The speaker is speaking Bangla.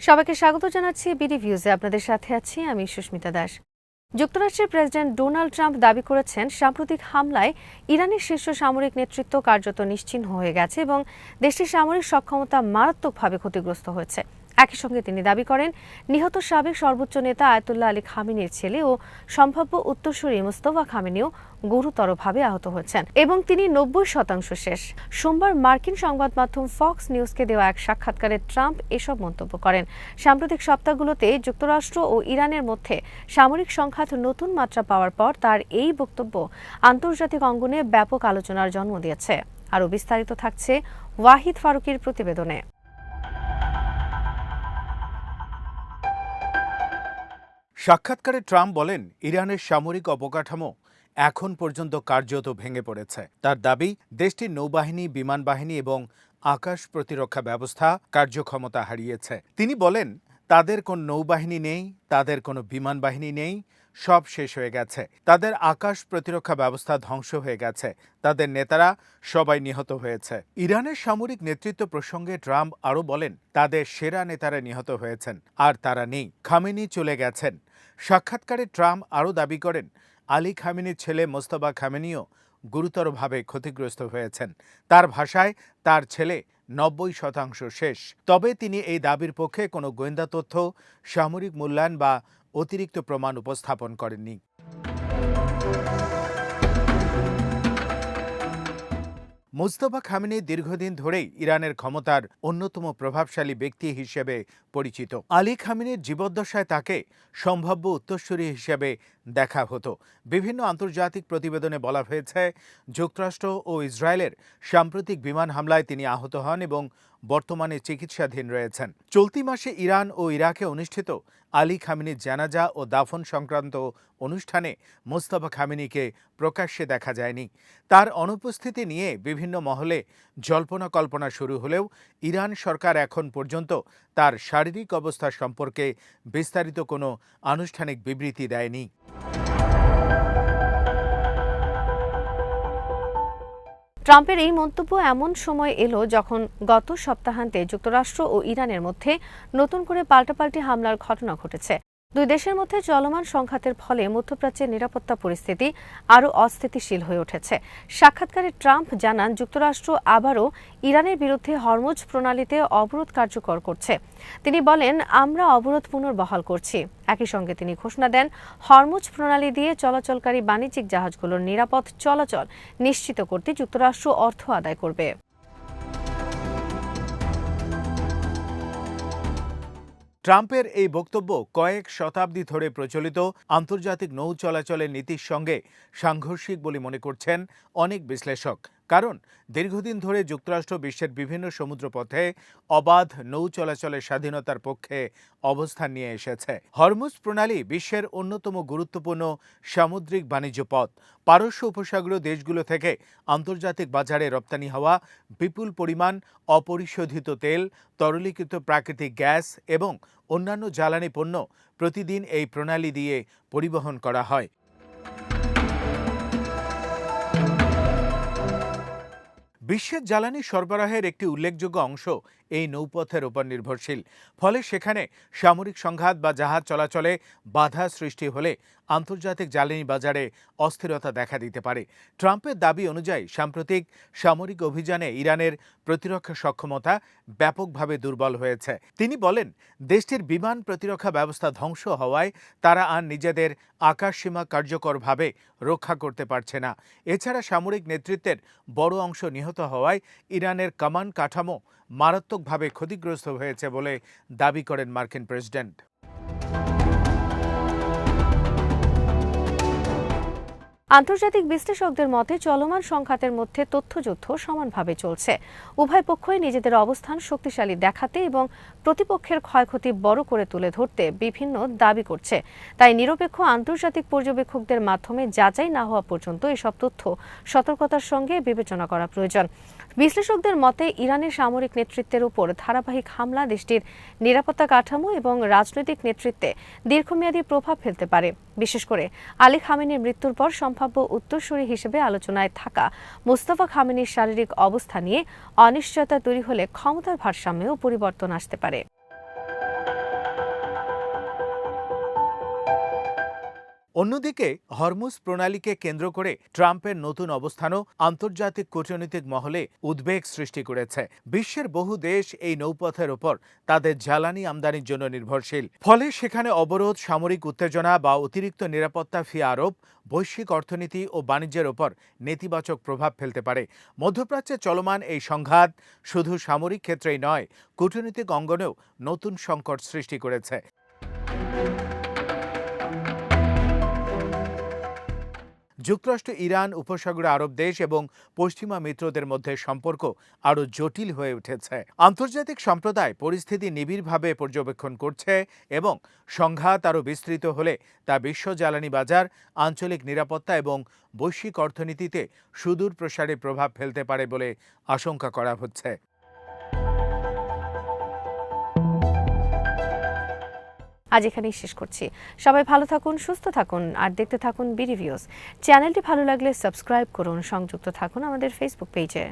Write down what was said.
সবাইকে স্বাগত জানাচ্ছি বিডি ভিউজে। আপনাদের সাথে আছি আমি সুস্মিতা দাস। যুক্তরাষ্ট্রের প্রেসিডেন্ট ডোনাল্ড ট্রাম্প দাবি করেছেন সাম্প্রতিক হামলায় ইরানের শীর্ষ সামরিক নেতৃত্ব কার্যত নিশ্চিহ্ন হয়ে গেছে এবং দেশটির সামরিক সক্ষমতা মারাত্মকভাবে ক্ষতিগ্রস্ত হয়েছে। একই সঙ্গে তিনি দাবি করেন নিহত সাবেক সর্বোচ্চ নেতা আয়াতুল্লাহ আলী খামেনির ছেলে ও সম্ভাব্য উত্তরসূরি মুস্তফা খামেনিও গুরুতরভাবে আহত হয়েছেন এবং তিনি 90% শেষ। সোমবার মার্কিন সংবাদ মাধ্যম ফক্স নিউজকে দেওয়া এক সাক্ষাৎকারে ট্রাম্প এসব মন্তব্য করেন। সাম্প্রতিক সপ্তাহগুলোতে যুক্তরাষ্ট্র ও ইরানের মধ্যে সামরিক সংঘাত নতুন মাত্রা পাওয়ার পর তার এই বক্তব্য আন্তর্জাতিক অঙ্গনে ব্যাপক আলোচনার জন্ম দিয়েছে। আরও বিস্তারিত থাকছে ওয়াহিদ ফারুকীর প্রতিবেদনে। সাক্ষাৎকারে ট্রাম্প বলেন, ইরানের সামরিক অবকাঠামো এখন পর্যন্ত কার্যত ভেঙে পড়েছে। তার দাবি, দেশটির নৌবাহিনী, বিমান বাহিনী এবং আকাশ প্রতিরক্ষা ব্যবস্থা কার্যক্ষমতা হারিয়েছে। তিনি বলেন, তাদের কোনো নৌবাহিনী নেই, তাদের কোনো বিমান বাহিনী নেই, সব শেষ হয়ে গেছে। তাদের আকাশ প্রতিরক্ষা ব্যবস্থা ধ্বংস হয়ে গেছে। তাদের নেতারা সবাই নিহত হয়েছে। ইরানের সামরিক নেতৃত্ব প্রসঙ্গে ট্রাম্প আরও বলেন, তাদের সেরা নেতারা নিহত হয়েছেন আর তারা নেই। খামেনি চলে গেছেন। সাক্ষাৎকারে ট্রাম্প আরও দাবি করেন, আলী খামেনির ছেলে মোস্তফা খামেনিও গুরুতরভাবে ক্ষতিগ্রস্ত হয়েছেন। তার ভাষায়, তার ছেলে 90% শেষ। তবে তিনি এই দাবির পক্ষে কোনো গোয়েন্দা তথ্য, সামরিক মূল্যায়ন বা অতিরিক্ত প্রমাণ উপস্থাপন করেননি। মুস্তফা খামেনি দীর্ঘদিন ধরেই ইরানের ক্ষমতার অন্যতম প্রভাবশালী ব্যক্তি হিসেবে পরিচিত। আলী খামেনির জীবদ্দশায় তাকে সম্ভাব্য উত্তরসূরি হিসেবে দেখা হতো। বিভিন্ন আন্তর্জাতিক প্রতিবেদনে বলা হয়েছে, যুক্তরাষ্ট্র ও ইসরায়েলের সাম্প্রতিক বিমান হামলায় তিনি আহত হন এবং বর্তমানে চিকিৎসাধীন রয়েছেন। চলতি মাসে ইরান ও ইরাকে অনুষ্ঠিত আলী খামেনির জানাজা ও দাফন সংক্রান্ত অনুষ্ঠানে মোস্তফা খামেনিকে প্রকাশ্যে দেখা যায়নি। তার অনুপস্থিতি নিয়ে বিভিন্ন মহলে জল্পনা কল্পনা শুরু হলেও ইরান সরকার এখন পর্যন্ত তার শারীরিক অবস্থা সম্পর্কে বিস্তারিত কোনো আনুষ্ঠানিক বিবৃতি দেয়নি। ট্রাম্পের এই মন্তব্য এমন সময় এলো যখন গত সপ্তাহান্তে যুক্তরাষ্ট্র ও ইরানের মধ্যে নতুন করে পাল্টাপাল্টি হামলার ঘটনা ঘটেছে। দুই দেশের মধ্যে চলমান সংঘাতের ফলে মধ্যপ্রাচ্যের নিরাপত্তা পরিস্থিতি আরও অস্থিতিশীল হয়ে উঠেছে। সাক্ষাৎকারে ট্রাম্প জানান, যুক্তরাষ্ট্র আবারও ইরানের বিরুদ্ধে হরমুজ প্রণালীতে অবরোধ কার্যকর করছে। তিনি বলেন, আমরা অবরোধ পুনর্বহাল করছি। একই সঙ্গে তিনি ঘোষণা দেন, হরমুজ প্রণালী দিয়ে চলাচলকারী বাণিজ্যিক জাহাজগুলোর নিরাপদ চলাচল নিশ্চিত করতে যুক্তরাষ্ট্র অর্থ আদায় করবে। ট্রাম্পের এই বক্তব্য কয়েক শতাব্দী ধরে প্রচলিত আন্তর্জাতিক নৌ চলাচলের নীতির সঙ্গে সাংঘর্ষিক বলে মনে করছেন অনেক বিশ্লেষক। কারণ দীর্ঘদিন ধরে যুক্তরাষ্ট্র বিশ্বের বিভিন্ন সমুদ্রপথে অবাধ নৌ চলাচলের স্বাধীনতার পক্ষে অবস্থান নিয়ে এসেছে। হরমুজ প্রণালী বিশ্বের অন্যতম গুরুত্বপূর্ণ সামুদ্রিক বাণিজ্য পথ। পারস্য উপসাগরীয় দেশগুলো থেকে আন্তর্জাতিক বাজারে রপ্তানি হওয়া বিপুল পরিমাণ অপরিশোধিত তেল, তরলীকৃত প্রাকৃতিক গ্যাস এবং অন্যান্য জ্বালানি পণ্য প্রতিদিন এই প্রণালী দিয়ে পরিবহন করা হয়। বিশ্বের জ্বালানি সরবরাহের একটি উল্লেখযোগ্য অংশ এই নৌপথের উপর নির্ভরশীল। ফলে সেখানে সামরিক সংঘাত বা জাহাজ চলাচলে বাধা সৃষ্টি হলে আন্তর্জাতিক জ্বালানি বাজারে অস্থিরতা দেখা দিতে পারে। ট্রাম্পের দাবি অনুযায়ী সাম্প্রতিক সামরিক অভিযানে ইরানের প্রতিরক্ষা সক্ষমতা ব্যাপকভাবে দুর্বল হয়েছে। তিনি বলেন, দেশটির বিমান প্রতিরক্ষা ব্যবস্থা ধ্বংস হওয়ায় তারা আর নিজেদের আকাশসীমা কার্যকরভাবে রক্ষা করতে পারছে না। এছাড়া সামরিক নেতৃত্বের বড় অংশ নিহত হওয়ায় ইরানের কমান্ড কাঠামো মারাত্মকভাবে ক্ষতিগ্রস্ত হয়েছে বলে দাবি করেন মার্কিন প্রেসিডেন্ট। আন্তর্জাতিক বিশ্লেষকদের মতে চলমান সংঘাতের মধ্যে তথ্যযুদ্ধ সমানভাবে চলছে। উভয় পক্ষই নিজেদের অবস্থান শক্তিশালী দেখাতে এবং প্রতিপক্ষের ক্ষয়ক্ষতি বড় করে তুলে ধরতে বিভিন্ন দাবি করছে। তাই নিরপেক্ষ আন্তর্জাতিক পর্যবেক্ষকদের মাধ্যমে যাচাই না হওয়া পর্যন্ত এসব তথ্য সতর্কতার সঙ্গে বিবেচনা করা প্রয়োজন। বিশ্লেষকদের মতে ইরানের সামরিক নেতৃত্বের উপর ধারাবাহিক হামলা দেশটির নিরাপত্তা কাঠামো এবং রাজনৈতিক নেতৃত্বে দীর্ঘমেয়াদী প্রভাব ফেলতে পারে। বিশেষ করে আলী খামেনির মৃত্যুর পর সম্ভাব্য উত্তরসূরি হিসেবে আলোচনায় থাকা মোস্তফা খামেনির শারীরিক অবস্থা নিয়ে অনিশ্চয়তা তৈরি হলে ক্ষমতার ভারসাম্যেও পরিবর্তন আসতে পারে। অন্যদিকে হরমুজ প্রণালীকে কেন্দ্র করে ট্রাম্পের নতুন অবস্থানও আন্তর্জাতিক কূটনৈতিক মহলে উদ্বেগ সৃষ্টি করেছে। বিশ্বের বহু দেশ এই নৌপথের ওপর তাদের জ্বালানি আমদানির জন্য নির্ভরশীল। ফলে সেখানে অবরোধ, সামরিক উত্তেজনা বা অতিরিক্ত নিরাপত্তা ফি আরোপ বৈশ্বিক অর্থনীতি ও বাণিজ্যের ওপর নেতিবাচক প্রভাব ফেলতে পারে। মধ্যপ্রাচ্যে চলমান এই সংঘাত শুধু সামরিক ক্ষেত্রেই নয়, কূটনৈতিক অঙ্গনেও নতুন সংকট সৃষ্টি করেছে। যুক্তরাষ্ট্র, ইরান, উপসাগরীয় আরব দেশ এবং পশ্চিমা মিত্রদের মধ্যে সম্পর্ক আরও জটিল হয়ে উঠেছে। আন্তর্জাতিক সম্প্রদায় পরিস্থিতি নিবিড়ভাবে পর্যবেক্ষণ করছে এবং সংঘাত আরও বিস্তৃত হলে তা বিশ্ব জ্বালানি বাজার, আঞ্চলিক নিরাপত্তা এবং বৈশ্বিক অর্থনীতিতে সুদূর প্রসারী প্রভাব ফেলতে পারে বলে আশঙ্কা করা হচ্ছে। আজ এখানেই শেষ করছি। সবাই ভালো থাকুন, সুস্থ থাকুন আর দেখতে থাকুন বিডি ভিউজ। চ্যানেলটি ভালো লাগলে সাবস্ক্রাইব করুন, সংযুক্ত থাকুন আমাদের ফেসবুক পেজে।